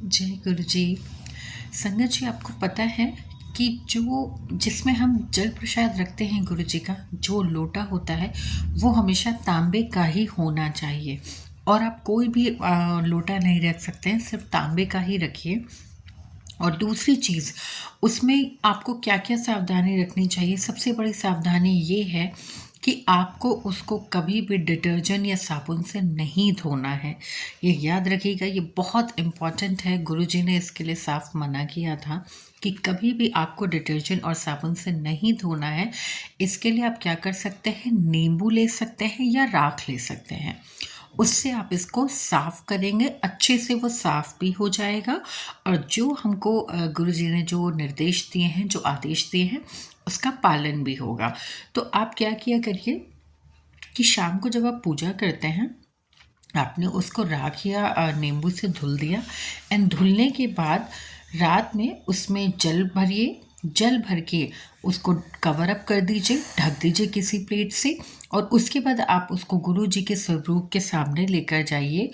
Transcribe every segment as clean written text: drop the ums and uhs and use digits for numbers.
जय गुरु जी। संगत जी, आपको पता है कि जो जिसमें हम जल प्रसाद रखते हैं गुरु जी का जो लोटा होता है वो हमेशा तांबे का ही होना चाहिए। और आप कोई भी लोटा नहीं रख सकते हैं, सिर्फ तांबे का ही रखिए। और दूसरी चीज़, उसमें आपको क्या-क्या सावधानी रखनी चाहिए, सबसे बड़ी सावधानी ये है कि आपको उसको कभी भी डिटर्जेंट या साबुन से नहीं धोना है। ये याद रखिएगा, ये बहुत इम्पोर्टेंट है। गुरुजी ने इसके लिए साफ मना किया था कि कभी भी आपको डिटर्जेंट और साबुन से नहीं धोना है। इसके लिए आप क्या कर सकते हैं, नींबू ले सकते हैं या राख ले सकते हैं। उससे आप इसको साफ करेंगे, अच्छे से वो साफ भी हो जाएगा। और जो हमको गुरुजी ने जो निर्देश दिए हैं, जो आदेश दिए हैं, उसका पालन भी होगा। तो आप क्या किया करिए कि शाम को जब आप पूजा करते हैं, आपने उसको राख या नींबू से धुल दिया। एंड धुलने के बाद रात में उसमें जल भरिए। जल भर के उसको कवर अप कर दीजिए, ढक दीजिए किसी प्लेट से। और उसके बाद आप उसको गुरु जी के स्वरूप के सामने लेकर जाइए।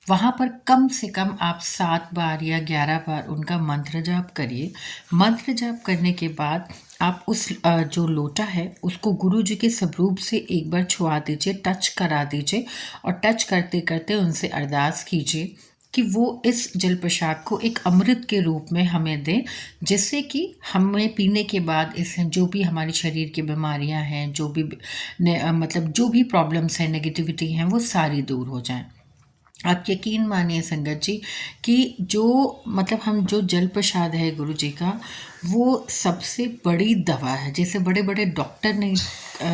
वहाँ पर कम से कम आप 7 बार या 11 बार उनका मंत्र जाप करिए। मंत्र जाप करने के बाद आप उस जो लोटा है उसको गुरु जी के स्वरूप से एक बार छुआ दीजिए, टच करा दीजिए। और टच करते करते उनसे अरदास कीजिए कि वो इस जल प्रसाद को एक अमृत के रूप में हमें दें, जिससे कि हमें पीने के बाद इस जो भी हमारे शरीर की बीमारियां हैं, जो भी मतलब जो भी प्रॉब्लम्स हैं, नेगेटिविटी हैं, वो सारी दूर हो जाएं। आप यकीन मानिए संगत जी कि जो मतलब हम जो जल प्रसाद है गुरु जी का, वो सबसे बड़ी दवा है। जैसे बड़े बड़े डॉक्टर नहीं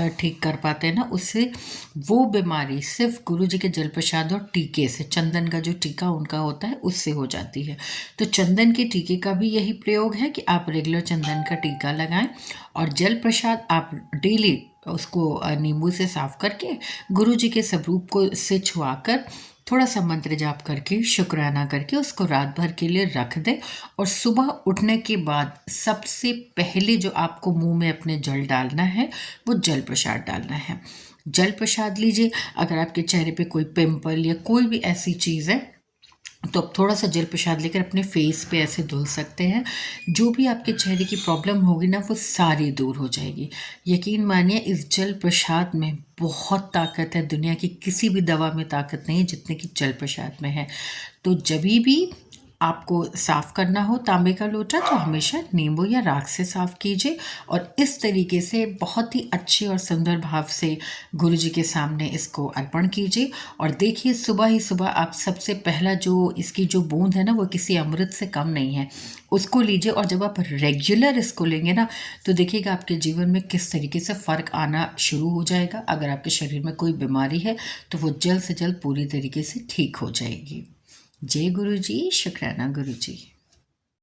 ठीक कर पाते ना, उससे वो बीमारी सिर्फ गुरु जी के जल प्रसाद और टीके से, चंदन का जो टीका उनका होता है उससे हो जाती है। तो चंदन के टीके का भी यही प्रयोग है कि आप रेगुलर चंदन का टीका लगाएं। और जल प्रसाद आप डेली उसको नींबू से साफ करके गुरु जी के स्वरूप को से छुआकर थोड़ा सा मंत्र जाप करके शुक्राना करके उसको रात भर के लिए रख दें। और सुबह उठने के बाद सबसे पहले जो आपको मुंह में अपने जल डालना है वो जल प्रसाद डालना है। जल प्रसाद लीजिए। अगर आपके चेहरे पे कोई पिंपल या कोई भी ऐसी चीज़ है तो आप थोड़ा सा जल प्रसाद लेकर अपने फेस पे ऐसे धुल सकते हैं। जो भी आपके चेहरे की प्रॉब्लम होगी ना, वो सारी दूर हो जाएगी। यकीन मानिए, इस जल प्रसाद में बहुत ताकत है। दुनिया की किसी भी दवा में ताकत नहीं है जितने की जल प्रसाद में है। तो जभी भी आपको साफ करना हो तांबे का लोटा तो हमेशा नींबू या राख से साफ कीजिए। और इस तरीके से बहुत ही अच्छे और सुंदर भाव से गुरु जी के सामने इसको अर्पण कीजिए। और देखिए, सुबह ही सुबह आप सबसे पहला जो इसकी जो बूंद है ना, वो किसी अमृत से कम नहीं है, उसको लीजिए। और जब आप रेगुलर इसको लेंगे ना, तो देखिएगा आपके जीवन में किस तरीके से फ़र्क आना शुरू हो जाएगा। अगर आपके शरीर में कोई बीमारी है तो वो जल्द से जल्द पूरी तरीके से ठीक हो जाएगी। जय गुरु जी, शुक्राना गुरु जी।